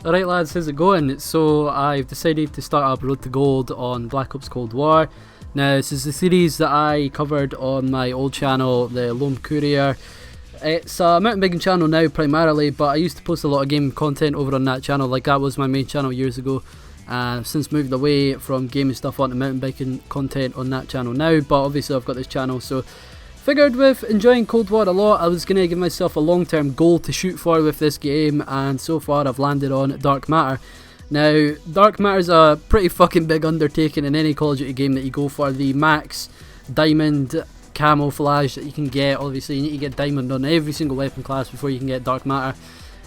Alright lads, how's it going? So I've decided to start up Road to Gold on Black Ops Cold War. Now this is the series that I covered on my old channel, the Lone Courier. It's a mountain biking channel now primarily, but I used to post a lot of game content over on that channel, like that was my main channel years ago. And I've since moved away from gaming stuff onto mountain biking content on that channel now, but obviously I've got this channel, so figured with enjoying Cold War a lot, I was going to give myself a long-term goal to shoot for with this game, and so far I've landed on Dark Matter. Now, Dark Matter is a pretty fucking big undertaking in any Call of Duty game that you go for. The max diamond camouflage that you can get, obviously you need to get diamond on every single weapon class before you can get Dark Matter.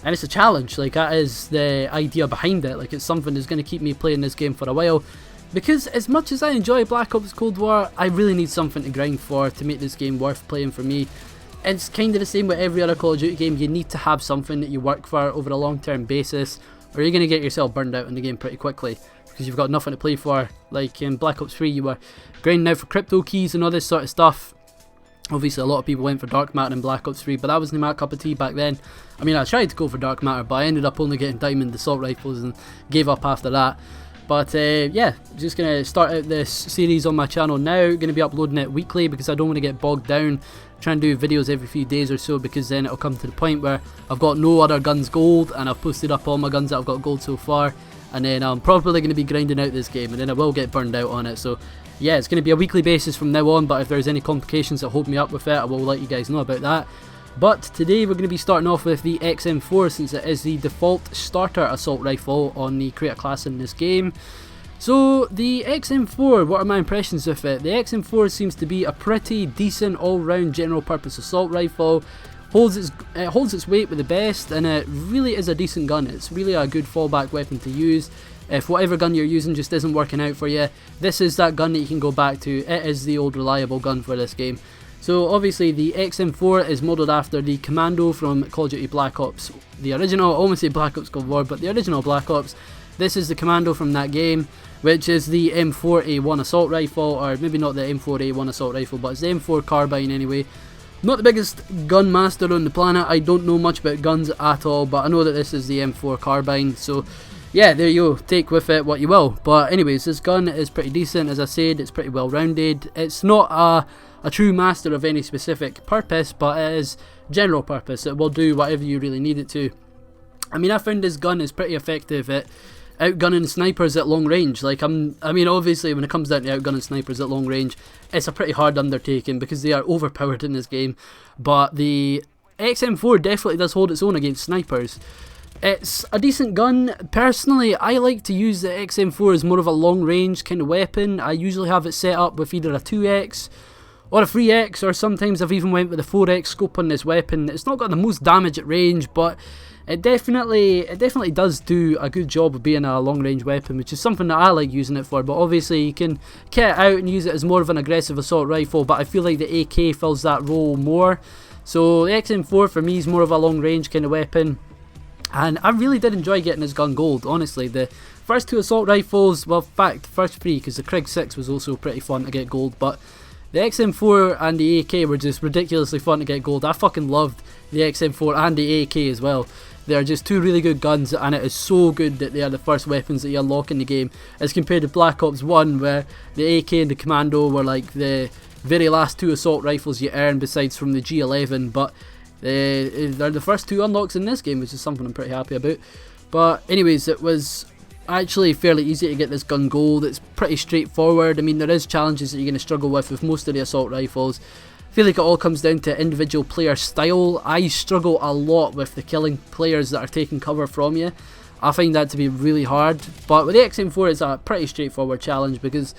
And it's a challenge, like that is the idea behind it, like it's something that's going to keep me playing this game for a while. Because as much as I enjoy Black Ops Cold War, I really need something to grind for to make this game worth playing for me. And it's kind of the same with every other Call of Duty game, you need to have something that you work for over a long term basis, or you're going to get yourself burned out in the game pretty quickly, because you've got nothing to play for. Like in Black Ops 3 you were grinding out for crypto keys and all this sort of stuff. Obviously a lot of people went for Dark Matter in Black Ops 3, but that wasn't my cup of tea back then. I mean, I tried to go for Dark Matter, but I ended up only getting diamond assault rifles and gave up after that. But yeah, just going to start out this series on my channel now. Going to be uploading it weekly because I don't want to get bogged down trying to do videos every few days or so, because then it'll come to the point where I've got no other guns gold and I've posted up all my guns that I've got gold so far, and then I'm probably going to be grinding out this game and then I will get burned out on it. So yeah, it's going to be a weekly basis from now on, but if there's any complications that hold me up with it, I will let you guys know about that. But today we're going to be starting off with the XM4, since it is the default starter assault rifle on the creator class in this game. So the XM4, what are my impressions of it? The XM4 seems to be a pretty decent all-round general purpose assault rifle. It holds its weight with the best, and it really is a decent gun. It's really a good fallback weapon to use. If whatever gun you're using just isn't working out for you, this is that gun that you can go back to. It is the old reliable gun for this game. So obviously the XM4 is modelled after the Commando from Call of Duty Black Ops. The original, I almost say Black Ops Cold War, but the original Black Ops. This is the Commando from that game, which is the M4A1 assault rifle, or maybe not the M4A1 assault rifle, but it's the M4 carbine anyway. Not the biggest gun master on the planet, I don't know much about guns at all, but I know that this is the M4 carbine, so yeah, there you go, take with it what you will. But anyways, this gun is pretty decent, as I said, it's pretty well rounded. It's not a true master of any specific purpose, but it is general purpose. It will do whatever you really need it to. I mean, I found this gun is pretty effective at outgunning snipers at long range. Like, I mean, obviously when it comes down to outgunning snipers at long range, it's a pretty hard undertaking because they are overpowered in this game. But the XM4 definitely does hold its own against snipers. It's a decent gun. Personally, I like to use the XM4 as more of a long range kind of weapon. I usually have it set up with either a 2x or a 3x, or sometimes I've even went with a 4x scope on this weapon. It's not got the most damage at range, but it definitely does do a good job of being a long range weapon, which is something that I like using it for. But obviously you can kit it out and use it as more of an aggressive assault rifle, but I feel like the AK fills that role more. So the XM4 for me is more of a long range kind of weapon, and I really did enjoy getting this gun gold, honestly. The first two assault rifles, well, in fact, first three, because the Krig 6 was also pretty fun to get gold, but the XM4 and the AK were just ridiculously fun to get gold. I fucking loved the XM4 and the AK as well. They are just two really good guns, and it is so good that they are the first weapons that you unlock in the game, as compared to Black Ops 1, where the AK and the Commando were like the very last two assault rifles you earn besides from the G11, but they're the first two unlocks in this game, which is something I'm pretty happy about. But anyways, it was actually fairly easy to get this gun gold. It's pretty straightforward. I mean, there is challenges that you're going to struggle with most of the assault rifles. I feel like it all comes down to individual player style. I struggle a lot with the killing players that are taking cover from you. I find that to be really hard, but with the XM4 it's a pretty straightforward challenge, because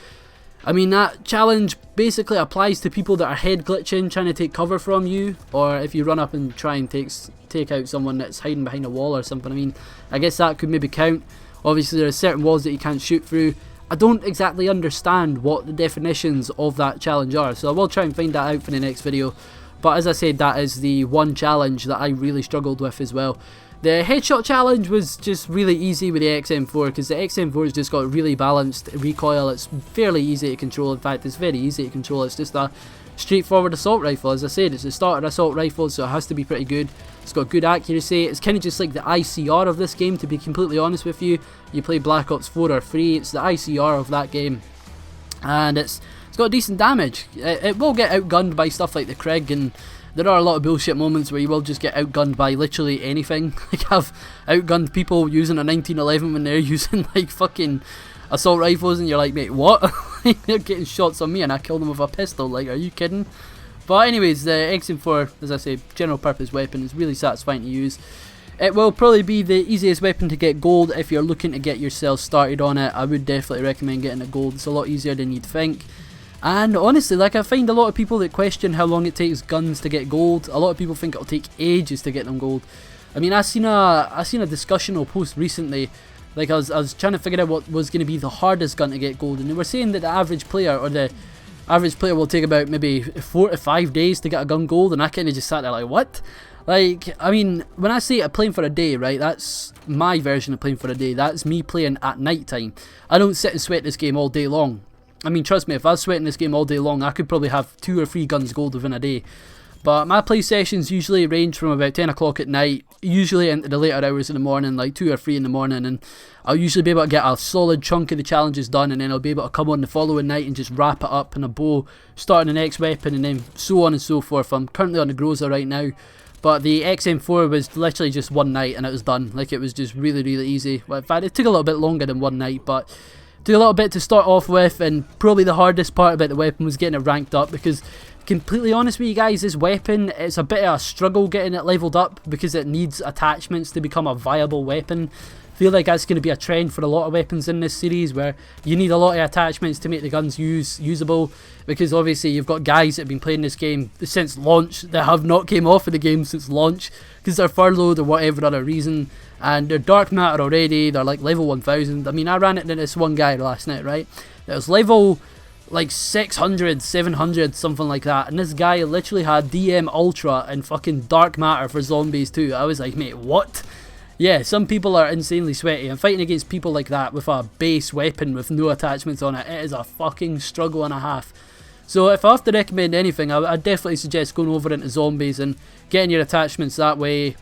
I mean, that challenge basically applies to people that are head glitching, trying to take cover from you, or if you run up and try and take out someone that's hiding behind a wall or something. I mean, I guess that could maybe count. Obviously there are certain walls that you can't shoot through. I don't exactly understand what the definitions of that challenge are, so I will try and find that out for the next video. But as I said, that is the one challenge that I really struggled with as well. The headshot challenge was just really easy with the XM4, because the XM4 has just got really balanced recoil. It's fairly easy to control. In fact, it's very easy to control. It's just a straightforward assault rifle. As I said, it's a starter assault rifle, so it has to be pretty good. It's got good accuracy. It's kind of just like the ICR of this game, to be completely honest with you. You play Black Ops 4 or 3, it's the ICR of that game. And it's got decent damage. It will get outgunned by stuff like the Krieg, and there are a lot of bullshit moments where you will just get outgunned by literally anything. Like, I've outgunned people using a 1911 when they're using like fucking assault rifles, and you're like, mate, what? They're getting shots on me and I kill them with a pistol. Like, are you kidding? But anyways, the XM4, as I say, general purpose weapon, is really satisfying to use. It will probably be the easiest weapon to get gold if you're looking to get yourself started on it. I would definitely recommend getting a gold. It's a lot easier than you'd think. And honestly, like, I find a lot of people that question how long it takes guns to get gold. A lot of people think it'll take ages to get them gold. I mean, I seen a discussional post recently. Like, I was trying to figure out what was going to be the hardest gun to get gold, and they were saying that the average player will take about maybe 4 to 5 days to get a gun gold, and I kind of just sat there like, what? Like, I mean, when I say playing for a day, right, that's my version of playing for a day. That's me playing at night time. I don't sit and sweat this game all day long. I mean, trust me, if I was sweating this game all day long, I could probably have 2 or 3 guns gold within a day. But my play sessions usually range from about 10 o'clock at night, usually into the later hours in the morning, like 2 or 3 in the morning, and I'll usually be able to get a solid chunk of the challenges done, and then I'll be able to come on the following night and just wrap it up in a bow, starting the next weapon, and then so on and so forth. I'm currently on the Groza right now, but the XM4 was literally just one night and it was done. Like, it was just really, really easy. Well, in fact, it took a little bit longer than one night, but took a little bit to start off with, and probably the hardest part about the weapon was getting it ranked up, because completely honest with you guys, this weapon, it's a bit of a struggle getting it leveled up because it needs attachments to become a viable weapon. I feel like that's going to be a trend for a lot of weapons in this series, where you need a lot of attachments to make the guns usable, because obviously you've got guys that have been playing this game since launch that have not came off of the game since launch because they're furloughed or whatever other reason, and they're dark matter already. They're like level 1000. I mean, I ran it into this one guy last night, right? That was level like 600, 700, something like that, and this guy literally had DM Ultra and fucking dark matter for zombies too. I was like, mate, what? Yeah, some people are insanely sweaty, and fighting against people like that with a base weapon with no attachments on it, it is a fucking struggle and a half. So if I have to recommend anything, I'd definitely suggest going over into zombies and getting your attachments that way,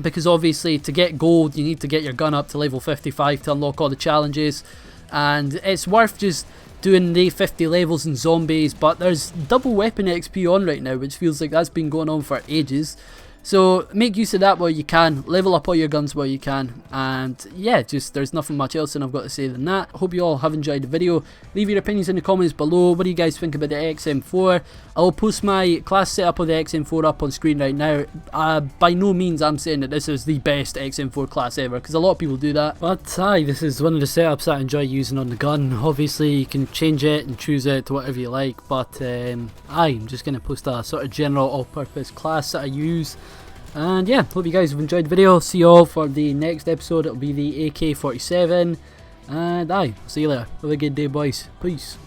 because obviously to get gold you need to get your gun up to level 55 to unlock all the challenges, and it's worth just doing the 50 levels in zombies. But there's double weapon XP on right now, which feels like that's been going on for ages. So make use of that while you can, level up all your guns while you can, and yeah, just there's nothing much else I've got to say than that. Hope you all have enjoyed the video. Leave your opinions in the comments below. What do you guys think about the XM4? I'll post my class setup of the XM4 up on screen right now. By no means I'm saying that this is the best XM4 class ever, because a lot of people do that, but aye, this is one of the setups that I enjoy using on the gun. Obviously you can change it and choose it to whatever you like, but aye, I'm just going to post a sort of general all-purpose class that I use. And yeah, hope you guys have enjoyed the video. See you all for the next episode. It'll be the AK-47, and aye, see you later. Have a good day, boys. Peace.